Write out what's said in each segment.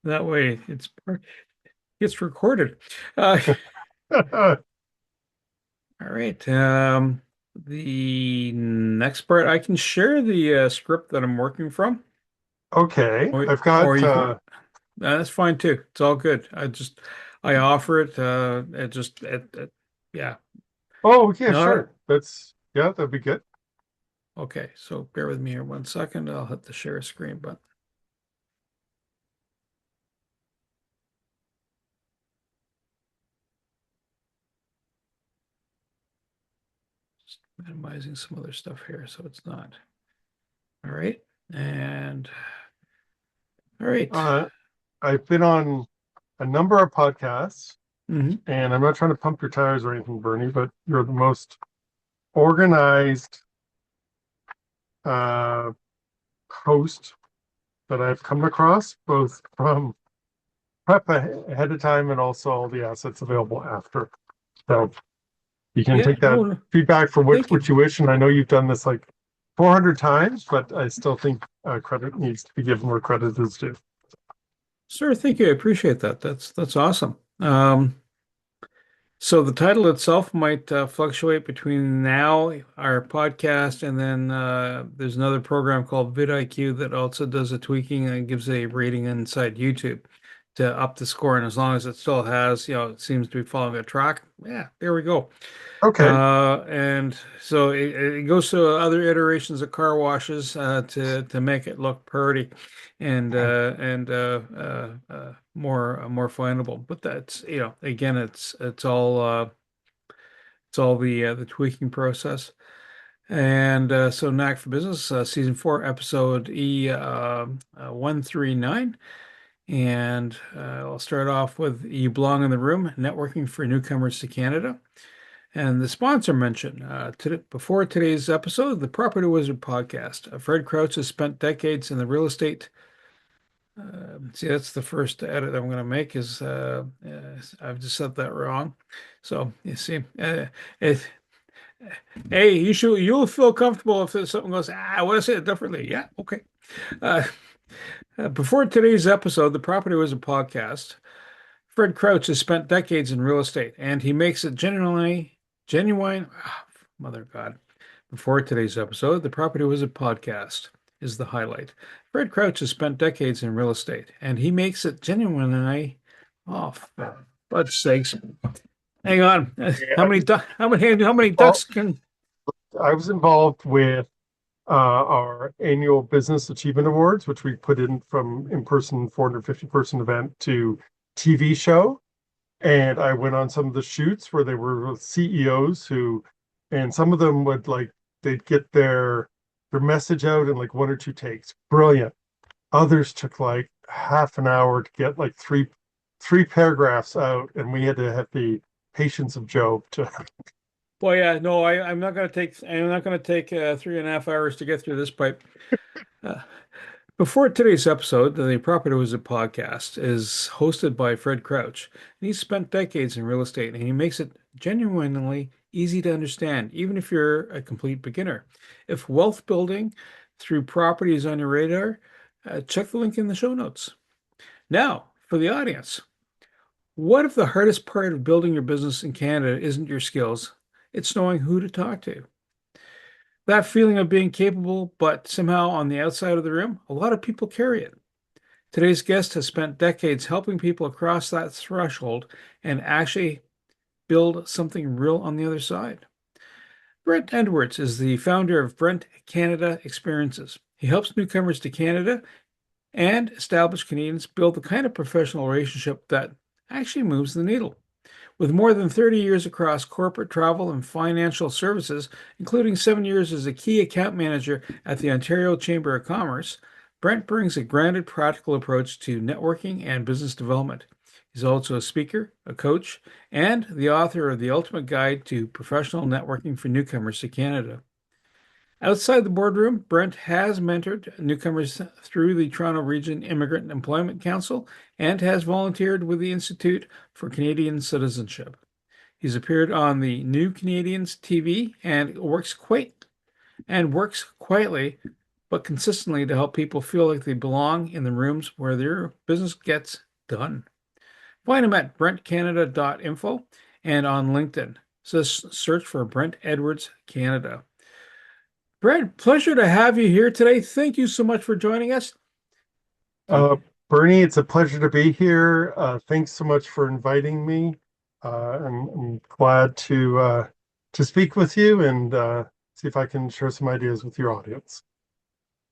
That way it's recorded. Uh, all right. The next part, I can share the script that I'm working from, Okay, or I've or got you can. That's fine too. It's all good. I offer it. Yeah. oh yeah, Not sure. Yeah, that'd be good. okay. So bear with me here 1 second. I'll hit the share screen button. Just minimizing some other stuff here, so it's not. All right. And all right. Uh, I've been on a number of podcasts, Mm-hmm. and I'm not trying to pump your tires or anything, Bernie, but you're the most organized uh host that I've come across, both from ahead of time and also all the assets available after. So you can Yeah. take that No, no. feedback for Thank what you. you wish. And I know you've done this like 400 times, but I still think credit needs to be given where credit is due. Sir, thank you. I appreciate that. That's awesome. So the title itself might fluctuate between now, our podcast, and then there's another program called vidIQ that also does a tweaking and gives a rating inside YouTube to up the score. And as long as it still has, it seems to be following a track. Yeah, there we go. Okay. And so it goes to other iterations of car washes to make it look pretty and more findable. But that's again it's all the tweaking process. And so Knack for Business season 4 episode E 139. And I'll start off with You Belong in the Room, networking for newcomers to Canada. And the sponsor mention before today's episode, the Property Wizard podcast. Fred Crouch has spent decades in the real estate. See, that's the first edit I'm going to make is I've just said that wrong. So you see, it, hey, you'll feel comfortable if there's something goes. I want to say it differently. Yeah, okay. Uh, before today's episode, the Property Wizard podcast. Fred Crouch has spent decades in real estate, and he makes it genuine. Mother of God. Before today's episode, the Property Wizard podcast is the highlight. Fred Crouch has spent decades in real estate, and he makes it genuinely. Oh, for God's sakes! Hang on. Yeah. How many Well, ducks can? I was involved with our annual Business Achievement Awards, which we put in from in-person 450 person event to TV show. And I went on some of the shoots where they were with CEOs and some of them would like, they'd get their message out in like one or two takes. Brilliant. Others took like half an hour to get like three paragraphs out, and we had to have the patience of Job to. Well, yeah, no, I'm not going to take. I'm not going to take 3.5 hours to get through this pipe. Uh, Before today's episode, the Property Wizard podcast is hosted by Fred Crouch. And he's spent decades in real estate and he makes it genuinely easy to understand, even if you're a complete beginner. If wealth building through property is on your radar, check the link in the show notes. Now, for the audience, what if the hardest part of building your business in Canada isn't your skills? It's knowing who to talk to. That feeling of being capable, but somehow on the outside of the room, a lot of people carry it. Today's guest has spent decades helping people across that threshold and actually build something real on the other side. Brent Edwards is the founder of Brent Canada Experiences. He helps newcomers to Canada and established Canadians build the kind of professional relationship that actually moves the needle. With more than 30 years across corporate travel and financial services, including 7 years as a key account manager at the Ontario Chamber of Commerce, Brent brings a grounded, practical approach to networking and business development. He's also a speaker, a coach, and the author of The Ultimate Guide to Professional Networking for Newcomers to Canada. Outside the boardroom, Brent has mentored newcomers through the Toronto Region Immigrant Employment Council and has volunteered with the Institute for Canadian Citizenship. He's appeared on the New Canadians TV and works quietly but consistently to help people feel like they belong in the rooms where their business gets done. Find him at brentcanada.info and on LinkedIn. Just search for Brent Edwards Canada. Brent, pleasure to have you here today. Thank you so much for joining us. Uh, Bernie, it's a pleasure to be here. Thanks so much for inviting me. I'm glad to speak with you and see if I can share some ideas with your audience.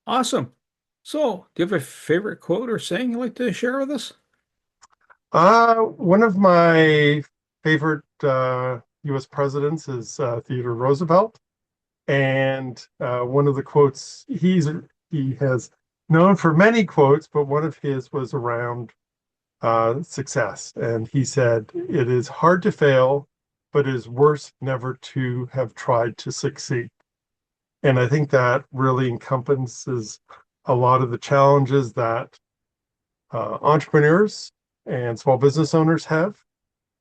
Awesome. So, do you have a favorite quote or saying you'd like to share with us? One of my favorite U.S. presidents is Theodore Roosevelt, and one of the quotes he has known for many quotes, but one of his was around success. And he said, "It is hard to fail, but it is worse never to have tried to succeed." And I think that really encompasses a lot of the challenges that entrepreneurs and small business owners have.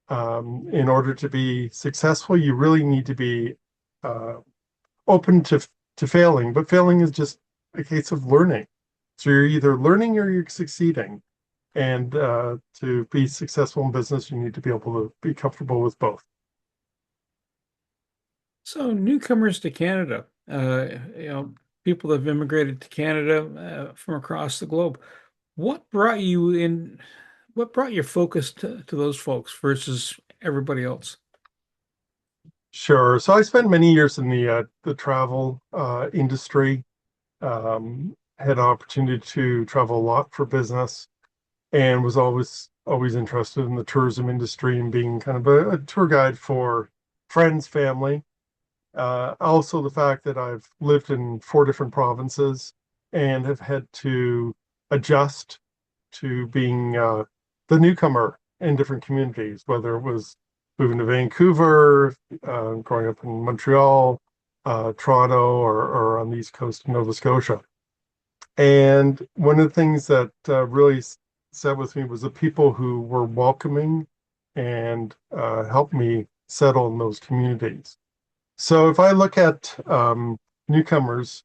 In order to be successful, you really need to be uh, open to failing, but failing is just a case of learning. So you're either learning or you're succeeding. And to be successful in business, you need to be able to be comfortable with both. So, newcomers to Canada, people that have immigrated to Canada from across the globe. What brought you in? What brought your focus to those folks versus everybody else? Sure. So I spent many years in the travel industry. Had an opportunity to travel a lot for business, and was always interested in the tourism industry and being kind of a tour guide for friends, family. Also, the fact that I've lived in four different provinces and have had to adjust to being the newcomer in different communities, whether it was moving to Vancouver, growing up in Montreal, Toronto, or on the East Coast of Nova Scotia. And one of the things that really sat with me was the people who were welcoming and helped me settle in those communities. So if I look at newcomers,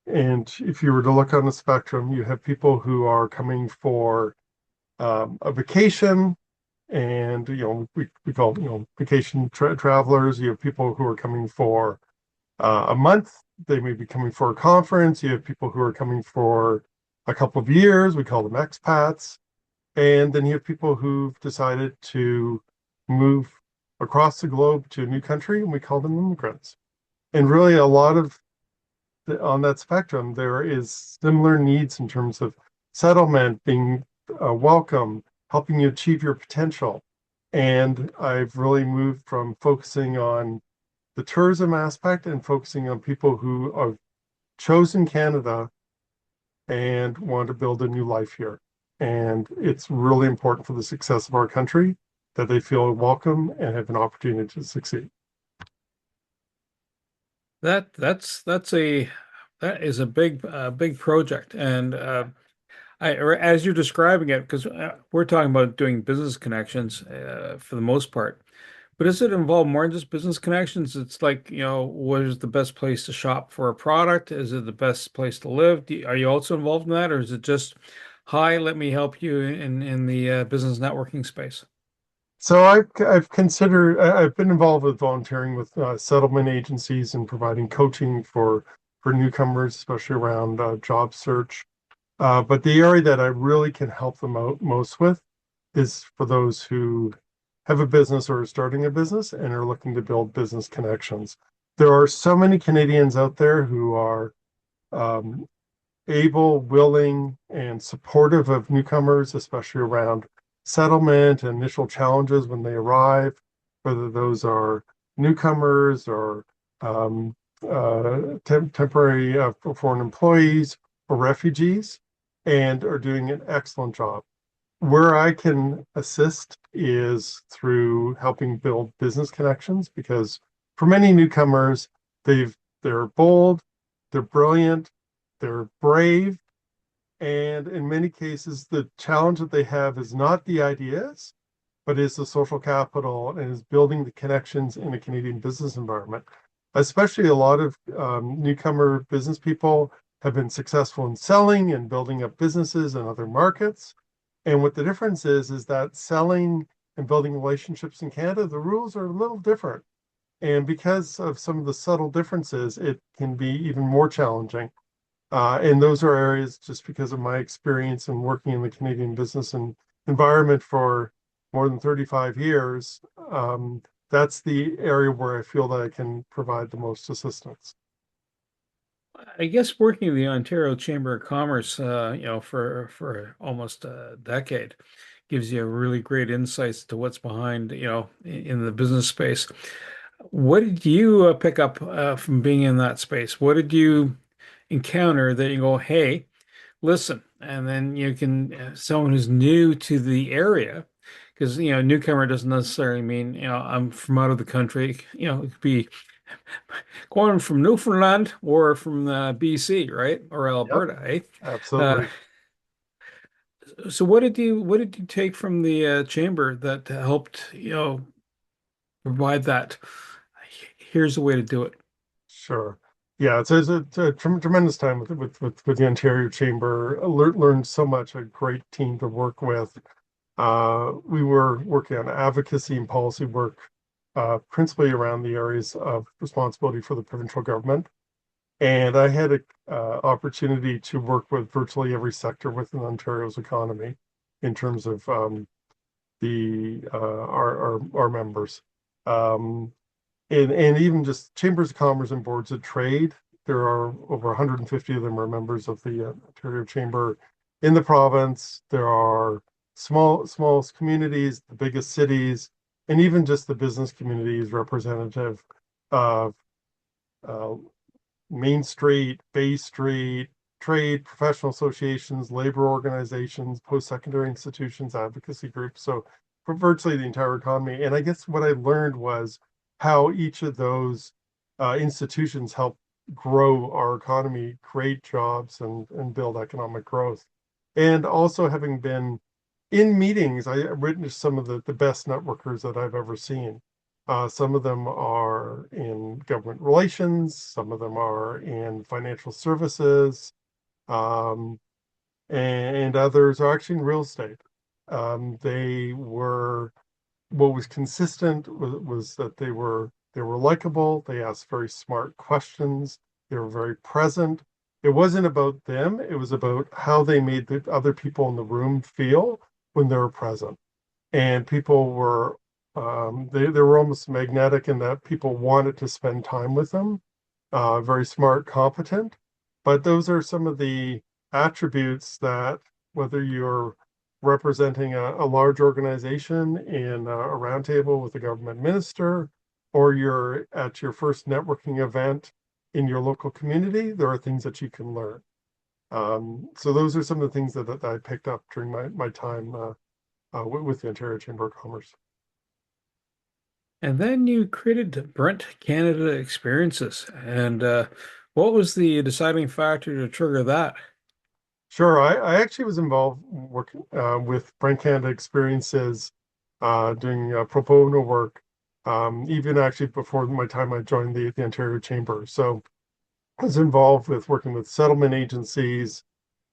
and if you were to look on the spectrum, you have people who are coming for a vacation, and we call vacation travelers. You have people who are coming for a month. They may be coming for a conference. You have people who are coming for a couple of years. We call them expats. And then you have people who've decided to move across the globe to a new country, and we call them immigrants. And really, a lot of on that spectrum, there is similar needs in terms of settlement, being welcome, helping you achieve your potential. And I've really moved from focusing on the tourism aspect and focusing on people who have chosen Canada and want to build a new life here. And it's really important for the success of our country that they feel welcome and have an opportunity to succeed. That's that is a big project, and or as you're describing it, because we're talking about doing business connections for the most part. But does it involve more than just business connections? It's like, what is the best place to shop for a product? Is it the best place to live? Are you also involved in that, or is it just, hi, let me help you in the business networking space? So I've been involved with volunteering with settlement agencies and providing coaching for newcomers, especially around job search. But the area that I really can help them out most with is for those who have a business or are starting a business and are looking to build business connections. There are so many Canadians out there who are um, able, willing, and supportive of newcomers, especially around settlement and initial challenges when they arrive, whether those are newcomers or temporary foreign employees or refugees, and are doing an excellent job. Where I can assist is through helping build business connections, because for many newcomers, they're bold, they're brilliant, they're brave, and in many cases, the challenge that they have is not the ideas, but is the social capital and is building the connections in a Canadian business environment. Especially a lot of newcomer business people have been successful in selling and building up businesses in other markets. And what the difference is that selling and building relationships in Canada, the rules are a little different. And because of some of the subtle differences, it can be even more challenging. And those are areas, just because of my experience in working in the Canadian business and environment for more than 35 years. That's the area where I feel that I can provide the most assistance. I guess working in the Ontario Chamber of Commerce, for almost a decade gives you a really great insights to what's behind, in the business space. What did you pick up from being in that space? What did you encounter that you go, hey, listen, and then you can, someone who's new to the area, because, newcomer doesn't necessarily mean, I'm from out of the country. It could be going from Newfoundland or from BC, right? Or Yep, Alberta, eh? Uh, absolutely. so what did you take from the chamber that helped, provide that? Here's the way to do it. Sure. Yeah, it's a tremendous time with the Ontario Chamber. Learned so much, a great team to work with. We were working on advocacy and policy work, principally around the areas of responsibility for the provincial government. And I had a opportunity to work with virtually every sector within Ontario's economy in terms of the our members. Um, and even just chambers of commerce and boards of trade. There are over 150 of them are members of the Ontario Chamber in the province. There are smallest communities, the biggest cities, and even just the business community is representative of uh, Main Street, Bay Street, trade, professional associations, labor organizations, post-secondary institutions, advocacy groups. So for virtually the entire economy. And I guess what I learned was how each of those institutions help grow our economy, create jobs, and build economic growth. And also having been in meetings, I witnessed some of the best networkers that I've ever seen. Some of them are in government relations, some of them are in financial services, um, and others are actually in real estate. They were What was consistent was that they were likable. They asked very smart questions. They were very present. It wasn't about them. It was about how they made the other people in the room feel when they were present. And people were they were almost magnetic in that people wanted to spend time with them. Very smart, competent. But those are some of the attributes that, whether you're representing a large organization in a roundtable with a government minister, or you're at your first networking event in your local community, there are things that you can learn. So those are some of the things that I picked up during my time with the Ontario Chamber of Commerce. And then you created Brent Canada Experiences. And what was the deciding factor to trigger that? Sure, I actually was involved working with Brand Canada Experiences, doing pro bono work, even actually before my time I joined the Ontario Chamber. So I was involved with working with settlement agencies,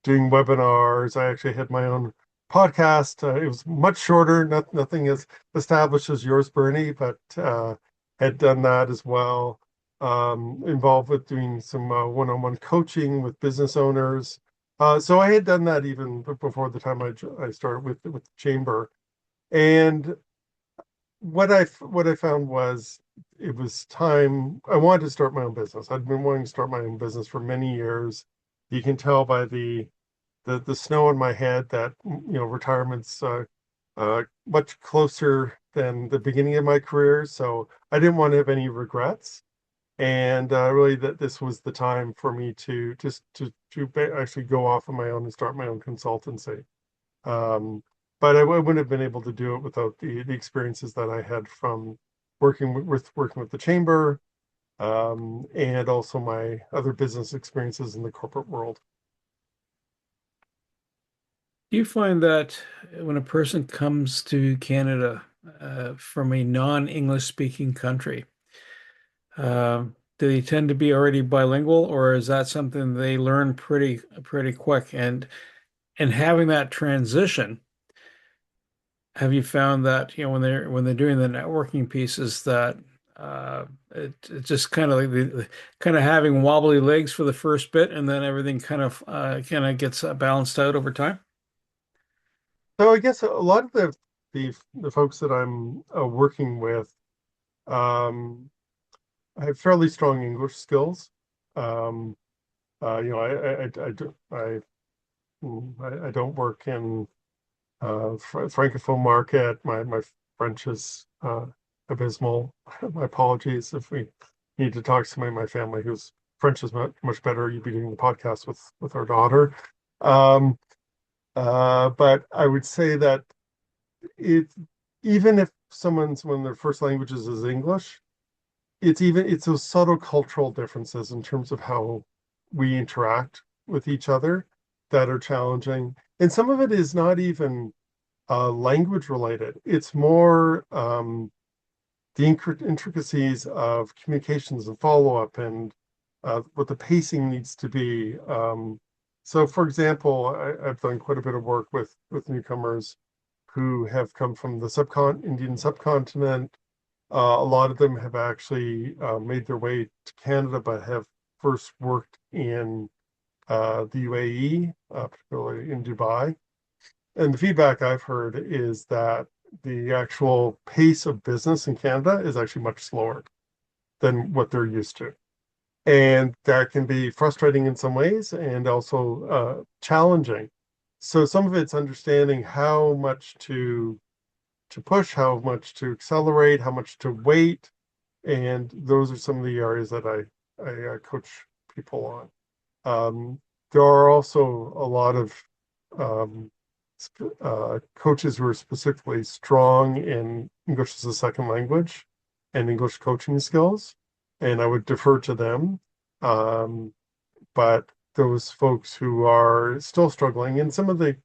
doing webinars. I actually had my own podcast. It was much shorter, nothing as established as yours, Bernie, but had done that as well. Involved with doing some one-on-one coaching with business owners. So I had done that even before the time I started with the chamber. And what I found was it was time. I wanted to start my own business. I'd been wanting to start my own business for many years. You can tell by the snow in my head that retirement's much closer than the beginning of my career. So I didn't want to have any regrets, and really that this was the time for me to just to actually go off on my own and start my own consultancy. Um, but I wouldn't have been able to do it without the experiences that I had from working with the chamber, and also my other business experiences in the corporate world. Do you find that when a person comes to Canada from a non-English speaking country, do they tend to be already bilingual, or is that something they learn pretty quick? And having that transition, have you found that, when they're doing the networking pieces that it's just kind of like kind of having wobbly legs for the first bit, and then everything kind of gets balanced out over time? So I guess a lot of the folks that I'm working with um, have fairly strong English skills. Um, I don't work in francophone market. My French is abysmal. My apologies if we need to talk to somebody in my family whose French is much better. You'd be doing the podcast with our daughter. Um, but I would say that it even if someone's one of their first languages is English, it's those subtle cultural differences in terms of how we interact with each other that are challenging. And some of it is not even language related. It's more the intricacies of communications and follow up and what the pacing needs to be. So, for example, I've done quite a bit of work with newcomers who have come from the Indian subcontinent. A lot of them have actually made their way to Canada, but have first worked in the UAE, particularly in Dubai. And the feedback I've heard is that the actual pace of business in Canada is actually much slower than what they're used to. And that can be frustrating in some ways and also challenging. So some of it's understanding how much to push, how much to accelerate, how much to wait. And those are some of the areas that I coach people on. There are also a lot of um, coaches who are specifically strong in English as a second language and English coaching skills, and I would defer to them. Um, but those folks who are still struggling, and some of the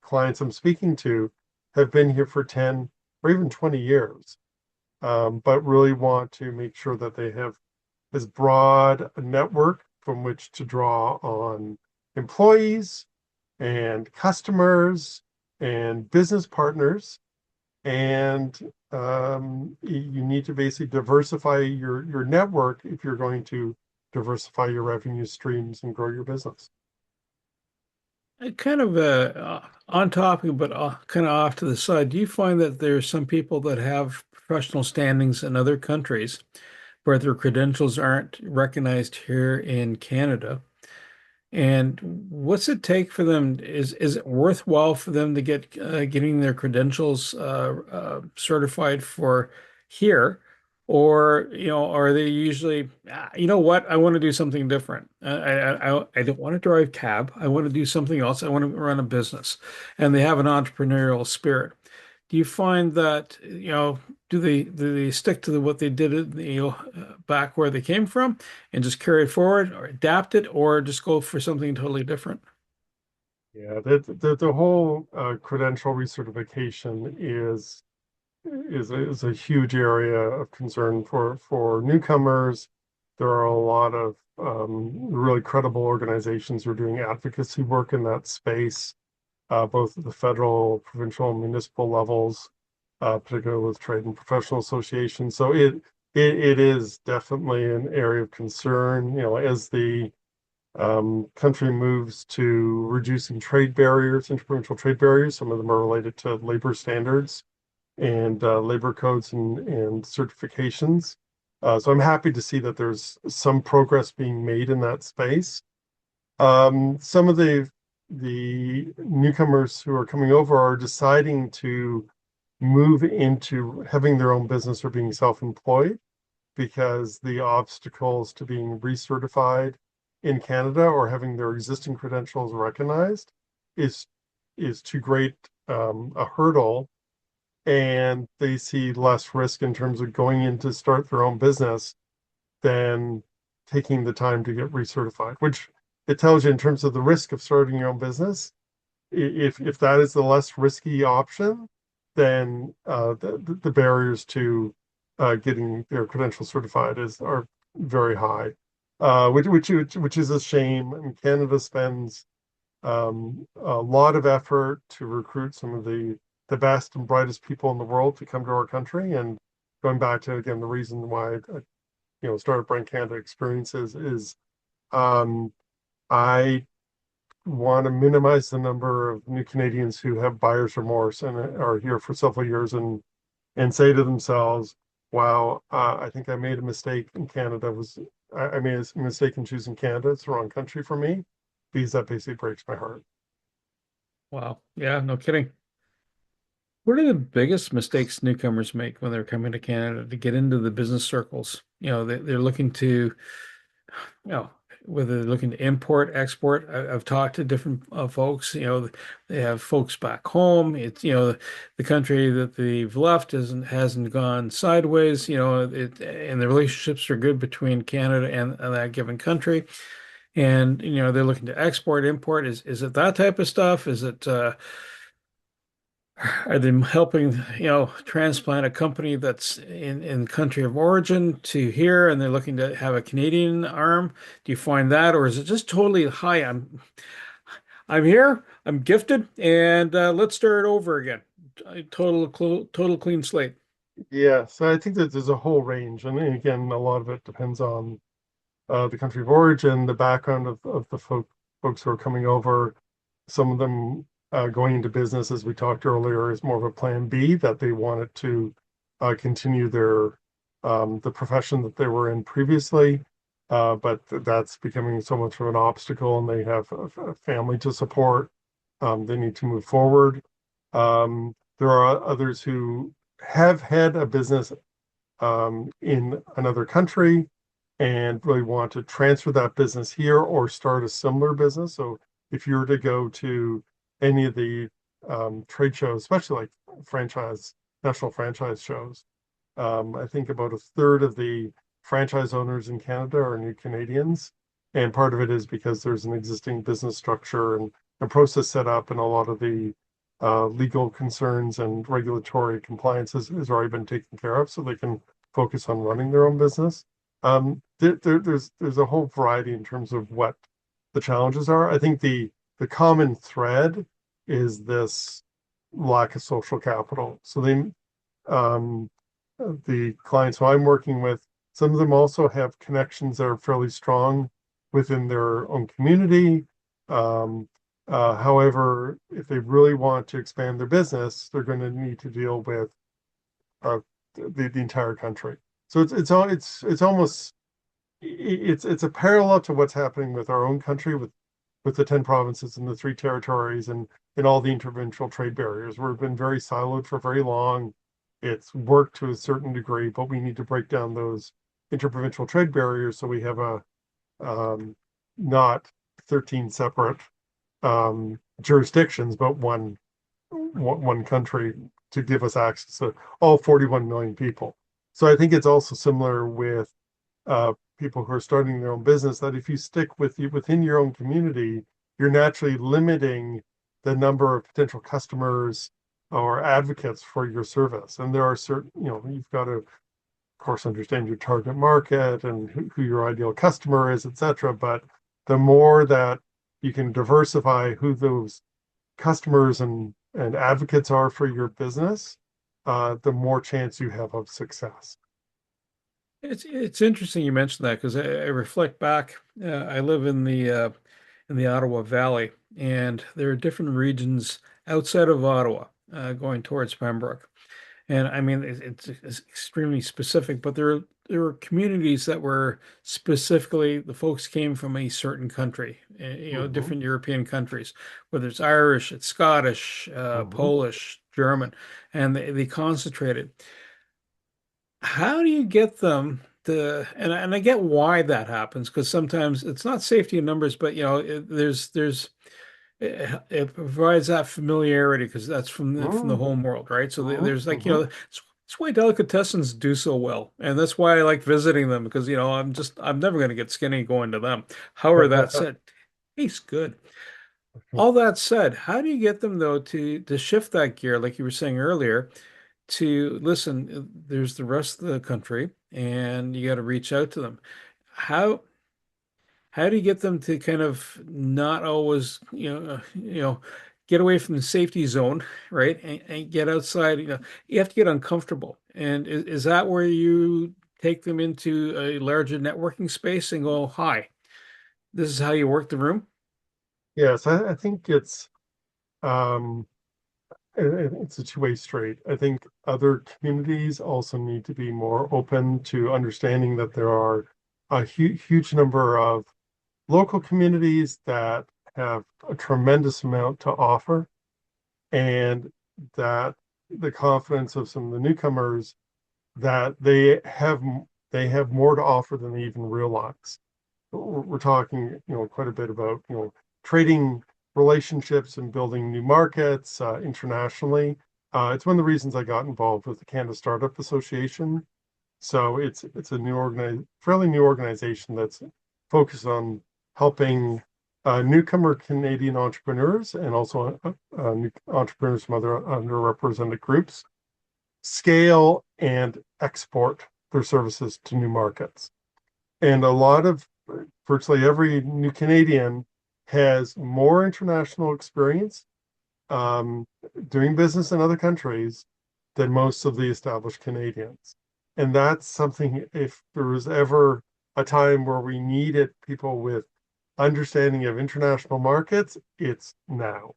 clients I'm speaking to have been here for 10 or even 20 years, but really want to make sure that they have as broad a network from which to draw on employees and customers and business partners. And you need to basically diversify your network if you're going to diversify your revenue streams and grow your business. Kind of on topic, but kind of off to the side. Do you find that there's some people that have professional standings in other countries where their credentials aren't recognized here in Canada? And what's it take for them? Is it worthwhile for them to getting their credentials certified for here, or are they usually, you know what, I want to do something different. I don't want to drive cab. I want to do something else. I want to run a business, and they have an entrepreneurial spirit. Do you find that, do they stick to what they did, back where they came from and just carry it forward or adapt it, or just go for something totally different? Yeah, the whole credential recertification is a huge area of concern for newcomers. There are a lot of really credible organizations who are doing advocacy work in that space, both at the federal, provincial, and municipal levels, particularly with trade and professional associations. So it is definitely an area of concern. As the country moves to reducing trade barriers, interprovincial trade barriers, some of them are related to labor standards and labor codes and certifications. So I'm happy to see that there's some progress being made in that space. Some of the newcomers who are coming over are deciding to move into having their own business or being self-employed because the obstacles to being recertified in Canada or having their existing credentials recognized is is too great a hurdle, and they see less risk in terms of going in to start their own business than taking the time to get recertified, which it tells you in terms of the risk of starting your own business. If that is the less risky option, then the barriers to getting their credentials certified are very high, which is a shame. And Canada spends a lot of effort to recruit some of the best and brightest people in the world to come to our country. And going back to again the reason why started Brand Canada Experiences is um, I want to minimize the number of new Canadians who have buyer's remorse and are here for several years and say to themselves, "Wow, I think I made a mistake in Canada. I made a mistake in choosing Canada. It's the wrong country for me," because that basically breaks my heart. Wow. Yeah, no kidding. What are the biggest mistakes newcomers make when they're coming to Canada to get into the business circles? They're looking to, you know, whether they're looking to import, export. I've talked to different folks. They have folks back home. It's, the country that they've left hasn't gone sideways. And the relationships are good between Canada and that given country. And, they're looking to export, import. Is it that type of stuff? Is it, are they helping, transplant a company that's in country of origin to here and they're looking to have a Canadian arm? Do you find that, or is it just totally, hi, I'm here, I'm gifted, and let's start over again. Total clean slate. Yeah, so I think that there's a whole range, and again, a lot of it depends on the country of origin, the background of the folks who are coming over. Some of them going into business, as we talked earlier, is more of a plan B that they wanted to continue the profession that they were in previously, but that's becoming so much of an obstacle, and they have a family to support. They need to move forward. There are others who have had a business in another country and really want to transfer that business here or start a similar business. So if you were to go to any of the trade shows, especially like national franchise shows, I think about a third of the franchise owners in Canada are new Canadians. And part of it is because there's an existing business structure and a process set up, and a lot of the legal concerns and regulatory compliance has already been taken care of, so they can focus on running their own business. There's a whole variety in terms of what the challenges are. I think the common thread is this lack of social capital. So um, the clients who I'm working with, some of them also have connections that are fairly strong within their own community. Um, However, if they really want to expand their business, they're going to need to deal with uh, the entire country. So it's almost it's a parallel to what's happening with our own country with the 10 provinces and the three territories and all the interprovincial trade barriers. We've been very siloed for very long. It's worked to a certain degree, but we need to break down those interprovincial trade barriers so we have a um, not 13 separate jurisdictions, but one country to give us access to all 41 million people. So I think it's also similar with people who are starting their own business, that if you stick within your own community, you're naturally limiting the number of potential customers or advocates for your service. And there are certain, you've got to, of course, understand your target market and who your ideal customer is, et cetera. But the more that you can diversify who those customers and advocates are for your business, the more chance you have of success. It's interesting you mentioned that because I reflect back. I live in the Ottawa Valley, and there are different regions outside of Ottawa going towards Pembroke. And I mean, it's extremely specific, but there were communities that were specifically the folks came from a certain country, Hmm. different European countries, whether it's Irish, it's Scottish, Hmm. Polish, German, and they concentrated. How do you get them to, and I get why that happens, because sometimes it's not safety in numbers, but it provides that familiarity because that's from the Hmm. home world, right? So there's like, Hmm. that's why delicatessens do so well. And that's why I like visiting them because, I'm never going to get skinny going to them. However, that said, tastes good. All that said, how do you get them though to shift that gear, like you were saying earlier, to listen, there's the rest of the country and you got to reach out to them. How how do you get them to kind of not always, get away from the safety zone, right? And get outside, you have to get uncomfortable. And is that where you take them into a larger networking space and go, hi, this is how you work the room? Yes, I think um, it's a two-way street. I think other communities also need to be more open to understanding that there are a huge number of local communities that have a tremendous amount to offer, and that the confidence of some of the newcomers that they have more to offer than they even realize. We're talking, quite a bit about, trading relationships and building new markets internationally. It's one of the reasons I got involved with the Canada Startup Association. So it's a fairly new organization that's focused on helping newcomer Canadian entrepreneurs and also new entrepreneurs from other underrepresented groups scale and export their services to new markets. And a lot of virtually every new Canadian has more international experience um, doing business in other countries than most of the established Canadians. And that's something, if there was ever a time where we needed people with understanding of international markets, it's now.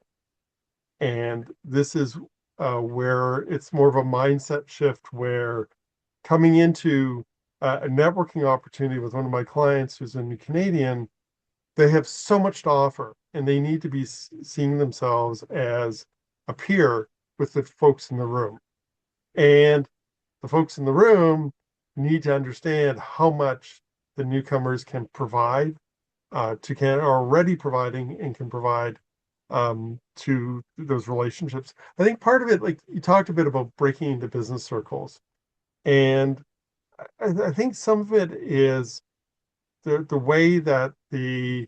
And this is where it's more of a mindset shift where coming into a networking opportunity with one of my clients who's a new Canadian, they have so much to offer and they need to be seeing themselves as a peer with the folks in the room. And the folks in the room need to understand how much the newcomers can provide to Canada, are already providing and can provide to those relationships. I think part of it, like you talked a bit about breaking into business circles, and I think some of it is the way that the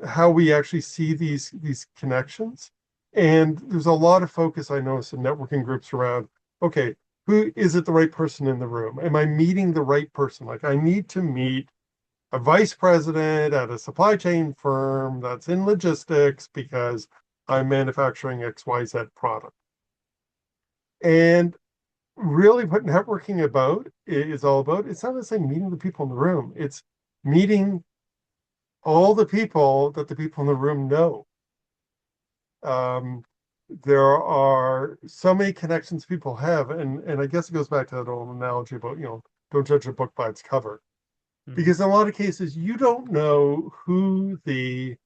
how we actually see these connections. And there's a lot of focus I notice in networking groups around, okay, who is it the right person in the room? Am I meeting the right person? Like I need to meet a vice president at a supply chain firm that's in logistics because I'm manufacturing XYZ product. And really what networking about is all about, it's not necessarily meeting the people in the room. It's meeting all the people that the people in the room know. Um, there are so many connections people have, and I guess it goes back to that old analogy about, don't judge a book by its cover. Mhm. Because in a lot of cases, you don't know who the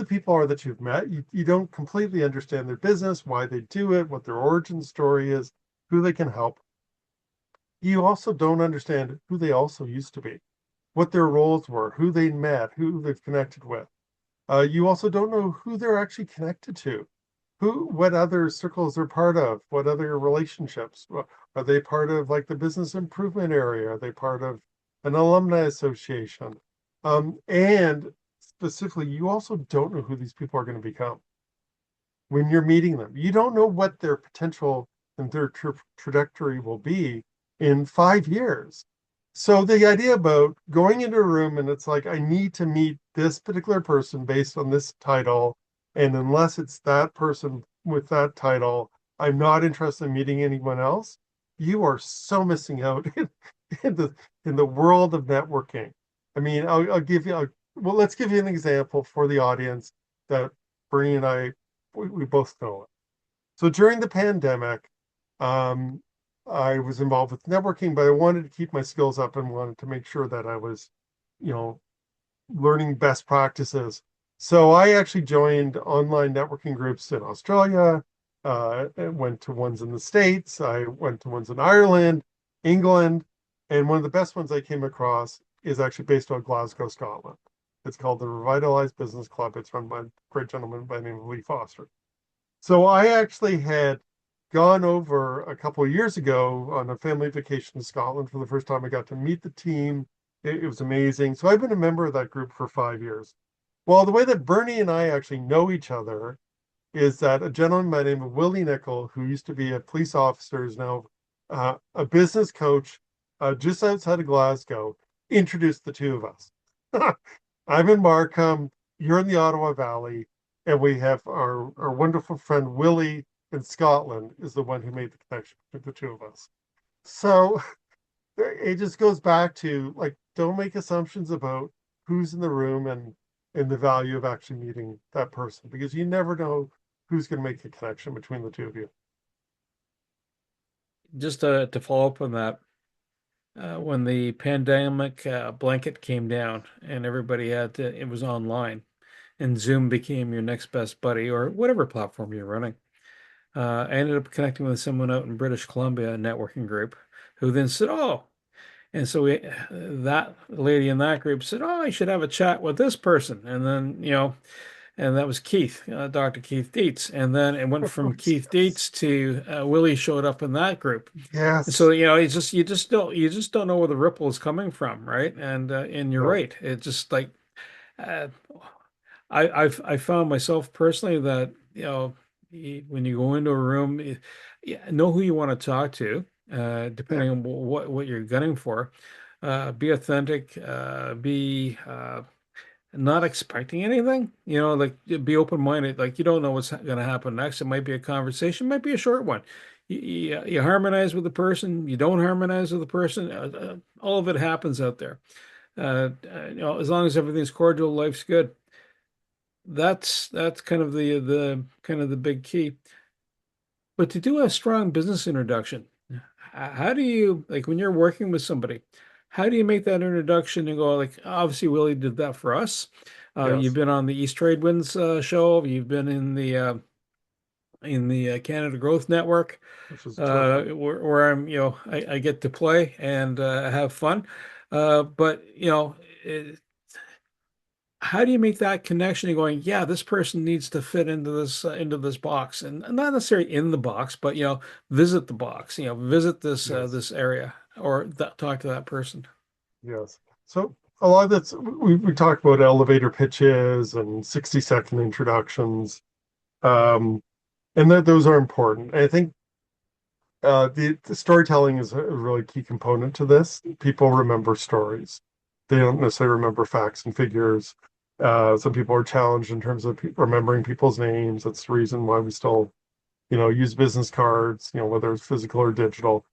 people are that you've met. You don't completely understand their business, why they do it, what their origin story is, who they can help. You also don't understand who they also used to be, what their roles were, who they met, who they've connected with. You also don't know who they're actually connected to, what other circles they're part of, what other relationships. Are they part of like the business improvement area? Are they part of an alumni association? And specifically, you also don't know who these people are going to become when you're meeting them. You don't know what their potential and their trajectory will be in 5 years. So the idea about going into a room and it's like, I need to meet this particular person based on this title. And unless it's that person with that title, I'm not interested in meeting anyone else. You are so missing out in the in the world of networking. I mean, I'll give you well, let's give you an example for the audience that Bernie and I we both know it. So during the pandemic, um, I was involved with networking, but I wanted to keep my skills up and wanted to make sure that I was, you know, learning best practices. So I actually joined online networking groups in Australia, went to ones in the States, I went to ones in Ireland, England, and one of the best ones I came across is actually based out of Glasgow, Scotland. It's called the Revitalized Business Club. It's run by a great gentleman by the name of Lee Foster. So I actually had gone over a couple of years ago on a family vacation to Scotland for the first time. I got to meet the team. It was amazing. So I've been a member of that group for 5 years. Well, the way that Bernie and I actually know each other is that a gentleman by the name of Willie Nickel, who used to be a police officer, is now a business coach just outside of Glasgow introduced the two of us. I'm in Markham, you're in the Ottawa Valley, and we have our wonderful friend Willie in Scotland is the one who made the connection between the two of us. So it just goes back to like, don't make assumptions about who's in the room and the value of actually meeting that person because you never know who's going to make the connection between the two of you. Just to follow up on that, when the pandemic blanket came down and everybody had to, it was online, and Zoom became your next best buddy or whatever platform you're running. I ended up connecting with someone out in British Columbia, a networking group, who then said, "Oh," and so that lady in that group said, "Oh, I should have a chat with this person," and then and that was Keith, Dr. Keith Dietz, and then it went Of from course, Keith yes. Dietz to Willie showed up in that group. And so Yes. it's just you just don't know where the ripple is coming from, right? And you're No. right. It just like uh, I found myself personally that when you go into a room, know who you want to talk to, Yeah. depending on what you're gunning for. Be authentic. Be not expecting anything. Like be open-minded. Like you don't know what's going to happen next. It might be a conversation, might be a short one. You harmonize with the person. You don't harmonize with the person. All of it happens out there. As long as everything's cordial, life's good. That's kind of the big key. But to do a strong business introduction, how do you like when you're working with somebody? How do you make that introduction and go like, obviously Willie did that for us. You've Yes. been on the East Trade Winds show. You've been in the Canada Growth Network, Which is terrific. where I get to play and have fun. But how do you make that connection and going, yeah, this person needs to fit into this box, and not necessarily in the box, but visit the box, visit Yes. this area or talk to that person. Yes. So a lot of that's we talked about elevator pitches and 60-second introductions. Um, and that those are important. I think the storytelling is a really key component to this. People remember stories. They don't necessarily remember facts and figures. Some people are challenged in terms of remembering people's names. That's the reason why we still, use business cards, whether it's physical or digital.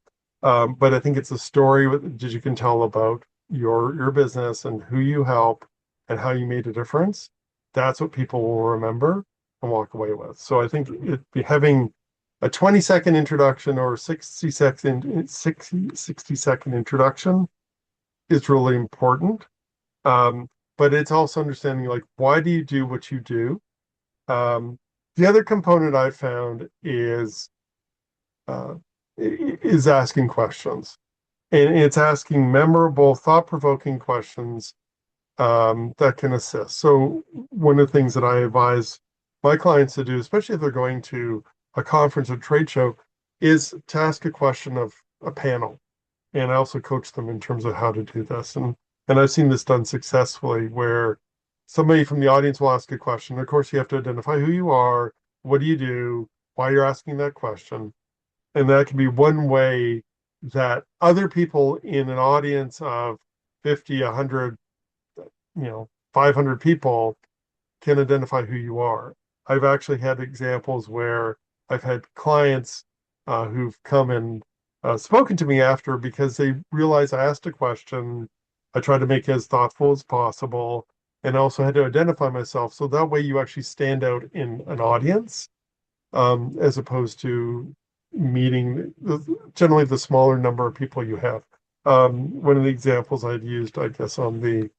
But I think it's a story that you can tell about your business and who you help and how you made a difference. That's what people will remember and walk away with. So I think having a 20-second introduction or 60-second introduction is really important. Um, but it's also understanding like why do you do what you do? Um, the other component I found uh, is asking questions, and it's asking memorable, thought-provoking questions that can assist. So one of the things that I advise my clients to do, especially if they're going to a conference or trade show, is to ask a question of a panel. And I also coach them in terms of how to do this. And I've seen this done successfully where somebody from the audience will ask a question. Of course, you have to identify who you are, what do you do, why you're asking that question. And that can be one way that other people in an audience of 50, 100, 500 people can identify who you are. I've actually had examples where I've had clients who've come and spoken to me after because they realize I asked a question. I tried to make it as thoughtful as possible and also had to identify myself. So that way you actually stand out in an audience as opposed to meeting generally the smaller number of people you have. One of the examples I'd used, I guess, on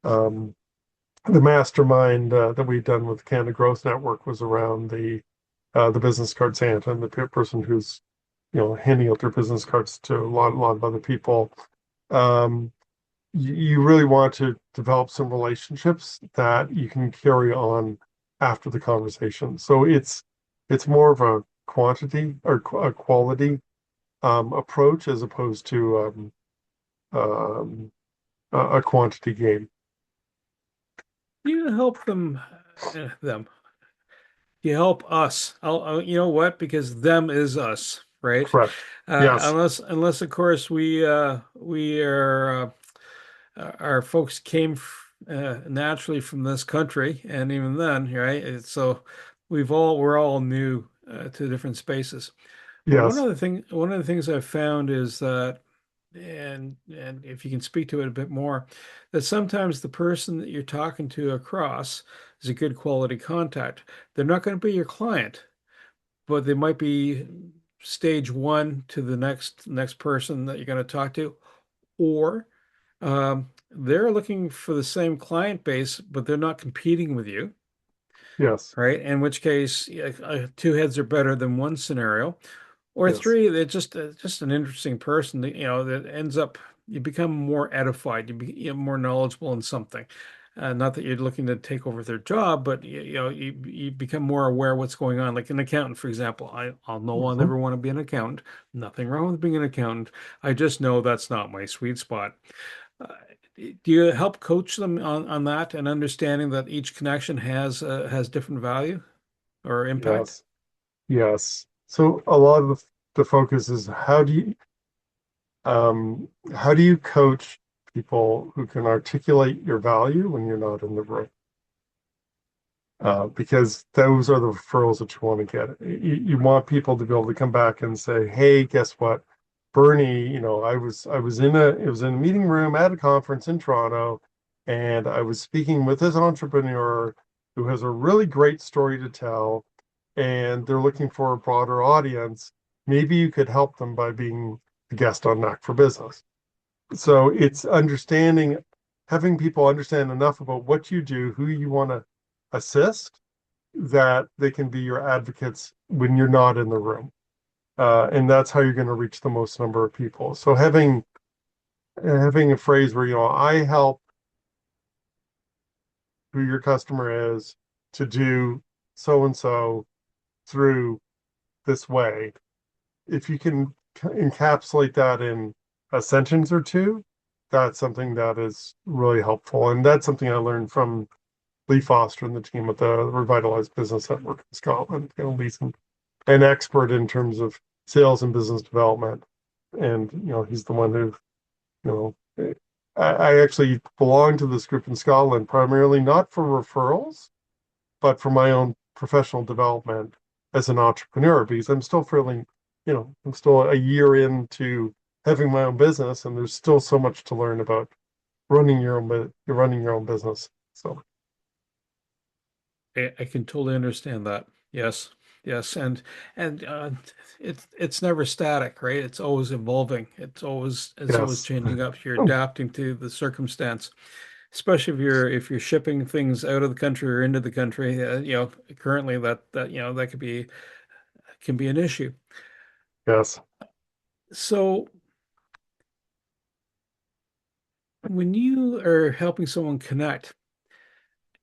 um, the mastermind that we've done with Canada Growth Network was around the business card Santa and the person who's handing out their business cards to a lot of other people. Um, you really want to develop some relationships that you can carry on after the conversation. So it's more of a quantity or a quality approach as opposed to um, a quantity game. You help them. You help us. You know what? Because them is us. right? Correct. Yes. Unless of course we are our folks came naturally from this country, and even then, right? So we're all new to different spaces. But Yes. one of the things I've found is that, and if you can speak to it a bit more, that sometimes the person that you're talking to across is a good quality contact. They're not going to be your client, but they might be stage one to the next person that you're going to talk to, or they're looking for the same client base, but they're not competing with you, Yes. right? In which case, yeah, two heads are better than one scenario. Or Yes. three, they're just an interesting person that, that ends up you become more edified, you're more knowledgeable in something. Not that you're looking to take over their job, but you become more aware of what's going on. Like an accountant, for example. I'll Mhm. never want to be an accountant. Nothing wrong with being an accountant. I just know that's not my sweet spot. Uh, do you help coach them on that and understanding that each connection has different value or impact? Yes. Yes. So a lot of the focus is how do you coach people who can articulate your value when you're not in the room? Because those are the referrals that you want to get. You want people to be able to come back and say, "Hey, guess what, Bernie? I was in a meeting room at a conference in Toronto, and I was speaking with this entrepreneur who has a really great story to tell, and they're looking for a broader audience. Maybe you could help them by being a guest on Knack for Business." So it's understanding, having people understand enough about what you do, who you want to assist, that they can be your advocates when you're not in the room. And that's how you're going to reach the most number of people. So having a phrase where, I help who your customer is to do so and so through this way. If you can encapsulate that in a sentence or two, that's something that is really helpful. And that's something I learned from Lee Foster and the team at the Revitalized Business Network in Scotland. Lee's an expert in terms of sales and business development. And, he's the one who, you know, I actually belong to this group in Scotland, primarily not for referrals, but for my own professional development as an entrepreneur, because I'm still a year into having my own business, and there's still so much to learn about running your own business. So I can totally understand that. Yes, yes, and it's never static, right? It's always evolving. It's always yes, changing up. You're adapting to the circumstance, especially if you're shipping things out of the country or into the country. Currently that can be an issue. yes. So when you are helping someone connect,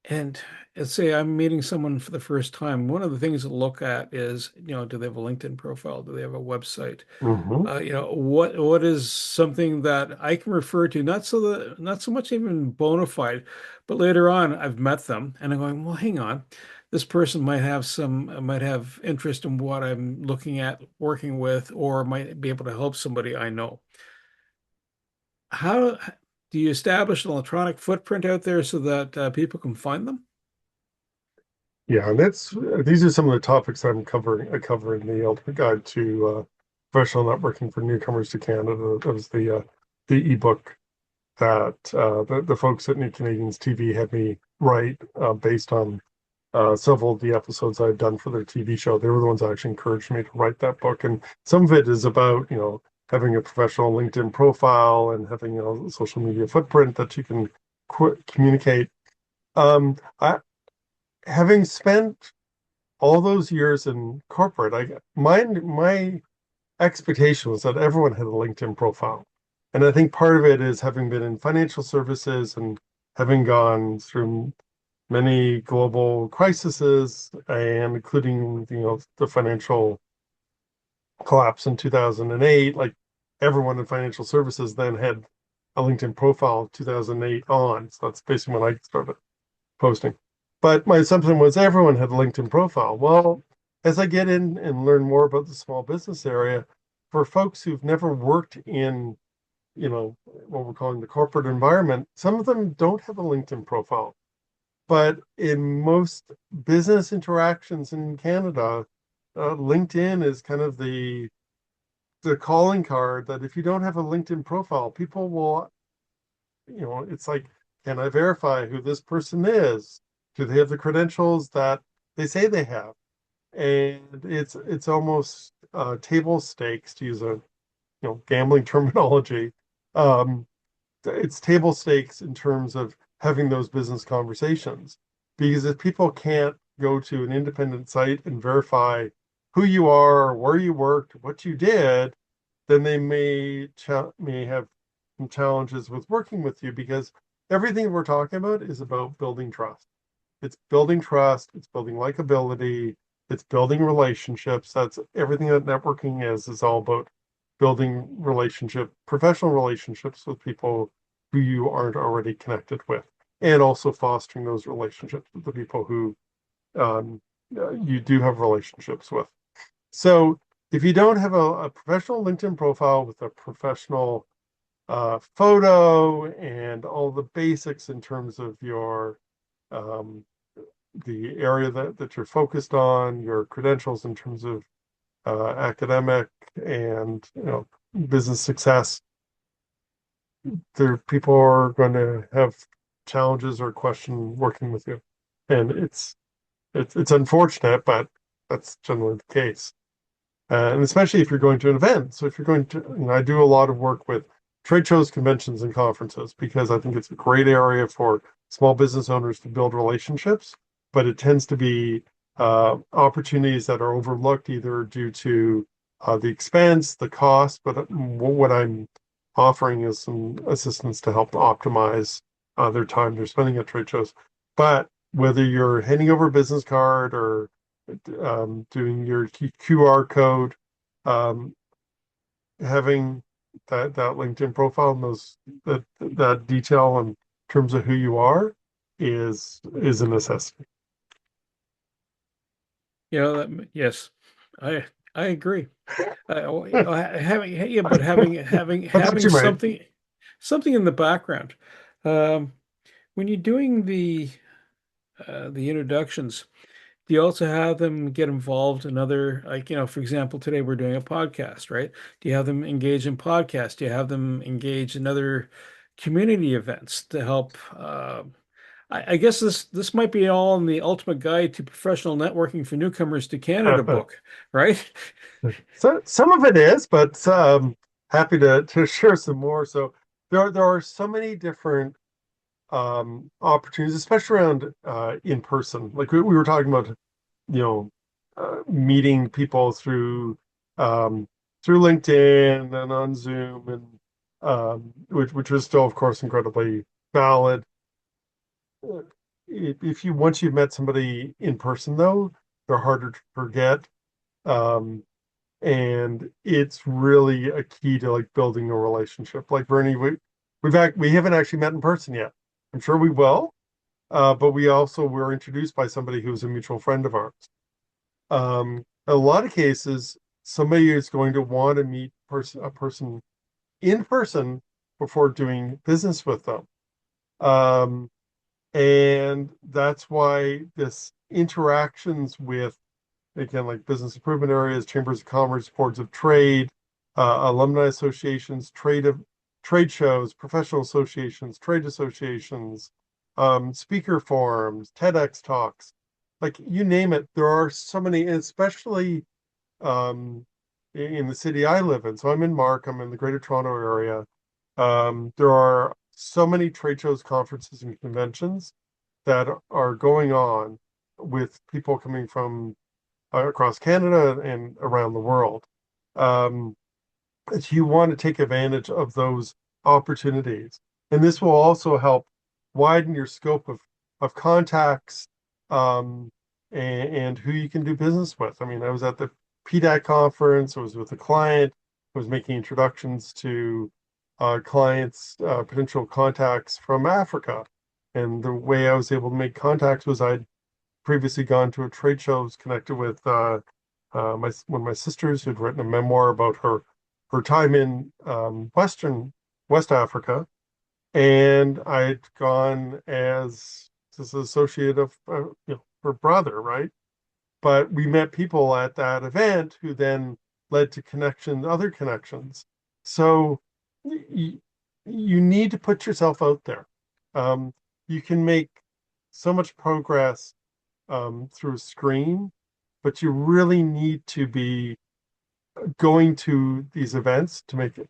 and let's say I'm meeting someone for the first time, one of the things to look at is, do they have a LinkedIn profile? Do they have a website? Hmm. What is something that I can refer to, not so much even bona fide, but later on I've met them and I'm going, well, hang on, this person might have interest in what I'm looking at, working with, or might be able to help somebody I know. How do you establish an electronic footprint out there so that people can find them? Yeah, and these are some of the topics I cover in the Ultimate Guide to Professional Networking for Newcomers to Canada. That was the ebook that the folks at New Canadians TV had me write based on several of the episodes I'd done for their TV show. They were the ones that actually encouraged me to write that book. And some of it is about, having a professional LinkedIn profile and having, a social media footprint that you can communicate. I Having spent all those years in corporate, my expectation was that everyone had a LinkedIn profile. And I think part of it is having been in financial services and having gone through many global crises, and including the financial collapse in 2008. Like, everyone in financial services then had a LinkedIn profile 2008 on. So that's basically when I started posting. But my assumption was everyone had a LinkedIn profile. Well, as I get in and learn more about the small business area, for folks who've never worked in, what we're calling the corporate environment, some of them don't have a LinkedIn profile. But in most business interactions in Canada, LinkedIn is kind of the calling card that if you don't have a LinkedIn profile, people will, it's like, can I verify who this person is? Do they have the credentials that they say they have? And it's almost table stakes, to use a gambling terminology. Um, it's table stakes in terms of having those business conversations. Because if people can't go to an independent site and verify who you are, where you worked, what you did, then they may have some challenges with working with you, because everything we're talking about is about building trust. It's building trust, it's building likability, it's building relationships. That's everything that networking is all about building professional relationships with people who you aren't already connected with, and also fostering those relationships with the people who um, you do have relationships with. So if you don't have a professional LinkedIn profile with a professional photo and all the basics in terms of your um, the area that you're focused on, your credentials in terms of academic and business success, there people are going to have challenges or question working with you, and it's unfortunate, but that's generally the case. And especially if you're going to an event. So if you're going to, I do a lot of work with trade shows, conventions, and conferences, because I think it's a great area for small business owners to build relationships, but it tends to be opportunities that are overlooked either due to the expense, the cost, but what I'm offering is some assistance to help optimize their time they're spending at trade shows. But whether you're handing over a business card or doing your QR code, um, having that LinkedIn profile and that detail in terms of who you are is a necessity. Yes, I I agree. Having yeah, but I thought having you might. something in the background. Um, when you're doing the introductions, do you also have them get involved in other, like, for example, today we're doing a podcast, right? Do you have them engage in podcasts? Do you have them engage in other community events to help? I guess this might be all in the Ultimate Guide to Professional Networking for Newcomers to Canada book, right? So some of it is, but happy to share some more. So there are so many different opportunities, especially around in person. Like we were talking about, meeting people um, through LinkedIn and on Zoom, and which is still, of course, incredibly valid. If you once you've met somebody in person, though, they're harder to forget. Um, and it's really a key to like building a relationship. Like Bernie, we haven't actually met in person yet. I'm sure we will, but we also were introduced by somebody who's a mutual friend of ours. In a lot of cases, somebody is going to want to meet a person in person before doing business with them. Um, and that's why this interactions with, again, like business improvement areas, chambers of commerce, boards of trade, alumni associations, trade shows, professional associations, trade associations, speaker forums, TEDx talks, like you name it. There are so many, especially um, in the city I live in. So I'm in Mark. I'm in the Greater Toronto area. There are so many trade shows, conferences, and conventions that are going on with people coming from across Canada and around the world. Um, if you want to take advantage of those opportunities, and this will also help widen your scope of contacts, and who you can do business with. I mean, I was at the PDAC conference. I was with a client. I was making introductions to clients, potential contacts from Africa. And the way I was able to make contacts was I'd previously gone to a trade shows connected with one of my sisters who'd written a memoir about her time in West Africa, and I'd gone as this associate of her brother, right? But we met people at that event who then led to other connections. So you, you need to put yourself out there. Um, you can make so much progress through a screen, but you really need to be going to these events to make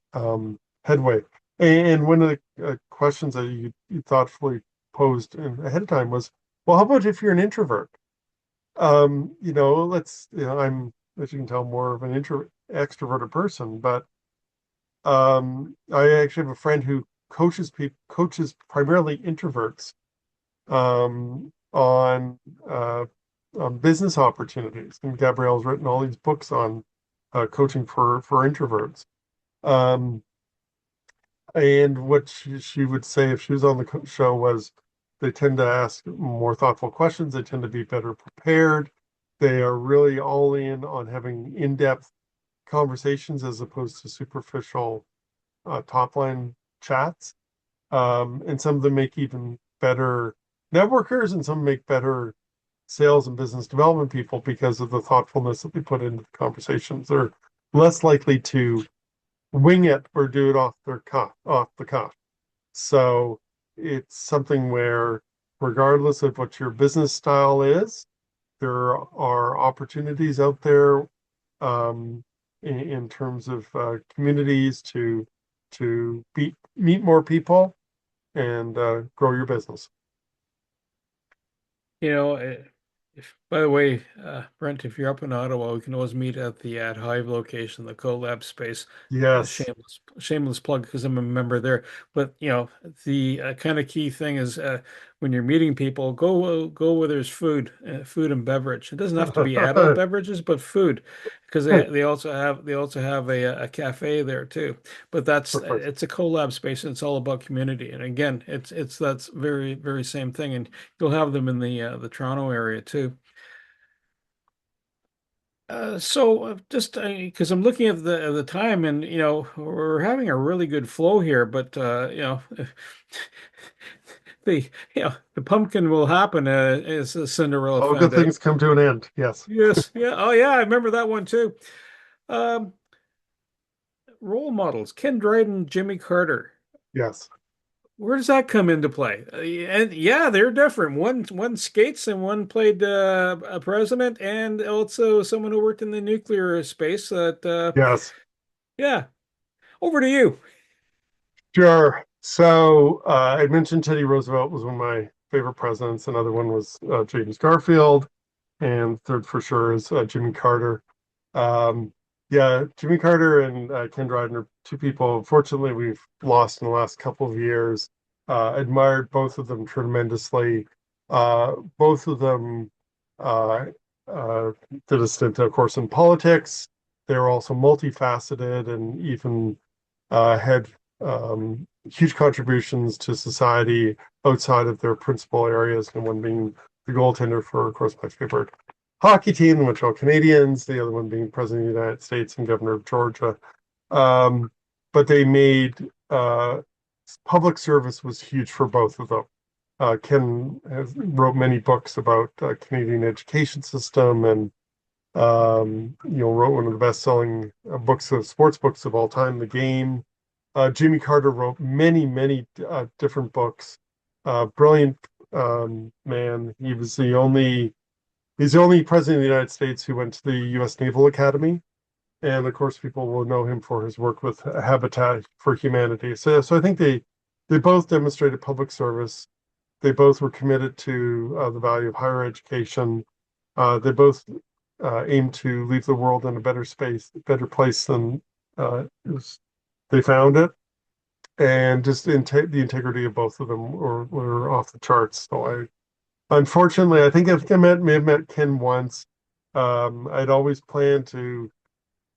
headway. And one of the questions that you thoughtfully posed ahead of time was, well, how about if you're an introvert? I'm, as you can tell, more of an extroverted person, but I actually have a friend who coaches primarily introverts on business opportunities. And Gabrielle's written all these books on coaching for introverts. Um, and what she would say if she was on the show was they tend to ask more thoughtful questions. They tend to be better prepared. They are really all in on having in-depth conversations as opposed to superficial top line chats. And some of them make even better networkers, and some make better sales and business development people because of the thoughtfulness that they put into the conversations. They're less likely to wing it or do it off the cuff. So it's something where, regardless of what your business style is, there are opportunities out there in terms of communities to meet more people and grow your business. You know, by the way, Brent, if you're up in Ottawa, we can always meet at the Ad Hive location, the CoLab space. Yes. Shameless plug because I'm a member there. But the kind of key thing is when you're meeting people, go where there's food and beverage. It doesn't have to be adult beverages, but food, because they also have a cafe there too. But Perfect. it's a CoLab space, and it's all about community. And again, it's that's very very same thing. And you'll have them in the Toronto area too. So just because I'm looking at the time, and we're having a really good flow here, but the the pumpkin will happen as a Cinderella All good fun day. things come to an end. Yes. Yes, yeah, oh yeah, I remember that one too. Um, Role models: Ken Dryden, Jimmy Carter. Yes. Where does that come into play? And yeah, they're different. One skates and one played a president, and also someone who worked in the nuclear space. Yes. Yeah, over to you. Sure. So I mentioned Teddy Roosevelt was one of my favorite presidents. Another one was James Garfield, and third for sure is Jimmy Carter. Um, yeah, Jimmy Carter and Ken Dryden are two people, unfortunately, we've lost in the last couple of years. Admired both of them tremendously. Both of them uh, did a stint, of course, in politics. They were also multifaceted and even had huge contributions to society outside of their principal areas, and one being the goaltender for, of course, my favorite hockey team, the Montreal Canadiens, the other one being President of the United States and Governor of Georgia. But they made public service was huge for both of them. Ken wrote many books about Canadian education system and wrote one of the best-selling books of sports books of all time, The Game. Jimmy Carter wrote many different books. Brilliant man. He's the only president of the United States who went to the U.S. Naval Academy, and of course, people will know him for his work with Habitat for Humanity. So I think they both demonstrated public service. They both were committed to the value of higher education. They both aim to leave the world in a better place than they found it. And just the integrity of both of them were off the charts. So unfortunately, I think may have met Ken once. I'd always planned to,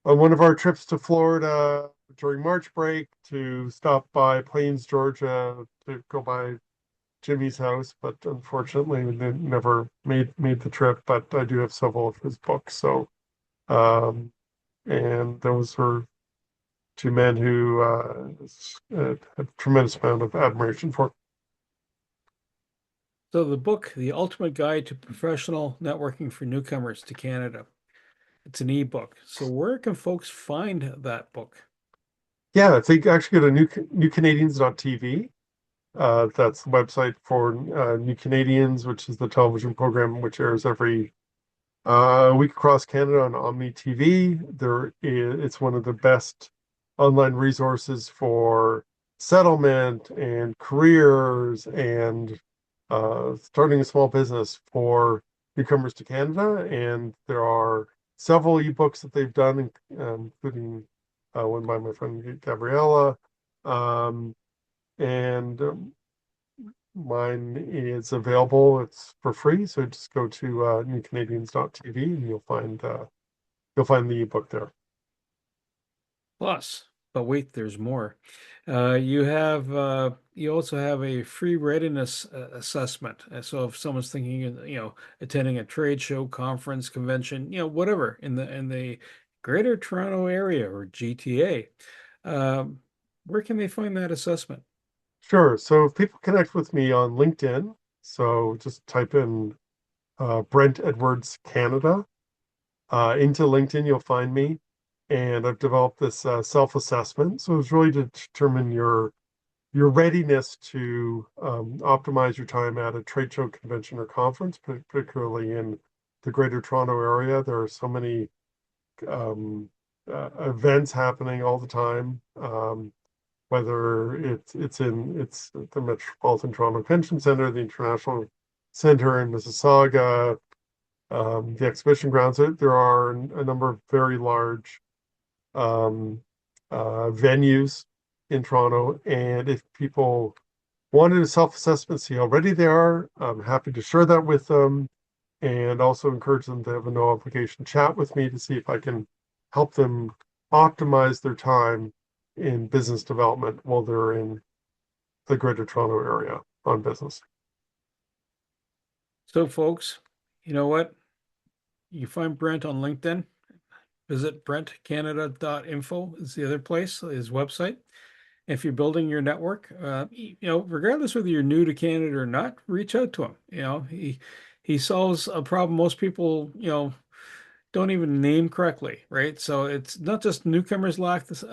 on one of our trips to Florida during March break, to stop by Plains, Georgia, to go by Jimmy's house, but unfortunately, we never made the trip. But I do have several of his books, so Um, and those were two men who had a tremendous amount of admiration for. So the book, The Ultimate Guide to Professional Networking for Newcomers to Canada. It's an ebook. So where can folks find that book? Yeah, if they actually go to newcanadians.tv. That's the website for New Canadians, which is the television program which airs every week across Canada on Omni TV. It's one of the best online resources for settlement and careers and starting a small business for newcomers to Canada. And there are several ebooks that they've done, including one by my friend Gabriella. Um, and Mine is available. It's for free, so just go to newcanadians.tv and you'll find the ebook there. Plus, but wait, there's more. You also have a free readiness assessment. So if someone's thinking, attending a trade show, conference, convention, whatever in the Greater Toronto Area or GTA, um, where can they find that assessment? Sure. So if people connect with me on LinkedIn, so just type in Brent Edwards Canada into LinkedIn, you'll find me. And I've developed this self-assessment. So it's really to determine your readiness to optimize your time at a trade show, convention, or conference, particularly in the Greater Toronto Area. There are so many events happening all the time. Whether it's the Metropolitan Toronto Convention Center, the International Center in Mississauga, the exhibition grounds. There are a number of very large um, venues in Toronto, and if people wanted a self-assessment, see how ready they are, I'm happy to share that with them, and also encourage them to have a no obligation chat with me to see if I can help them optimize their time in business development while they're in the Greater Toronto Area on business. So, folks, you know what? You find Brent on LinkedIn. Visit brentcanada.info is the other place, his website. If you're building your network, regardless whether you're new to Canada or not, reach out to him. He solves a problem most people, don't even name correctly, right? So it's not just newcomers lack this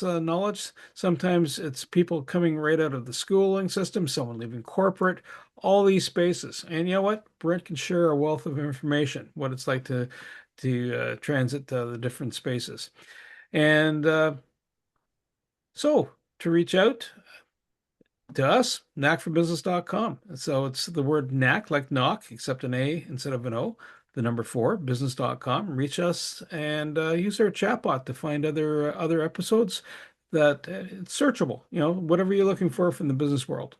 knowledge. Sometimes it's people coming right out of the schooling system, someone leaving corporate, all these spaces. And you know what? Brent can share a wealth of information, what it's like to transit the different spaces. And so to reach out to us, knackforbusiness.com. So it's the word knack, like knock, except an A instead of an O. The number four, business.com. Reach us and use our chatbot to find other episodes that it's searchable, whatever you're looking for from the business world.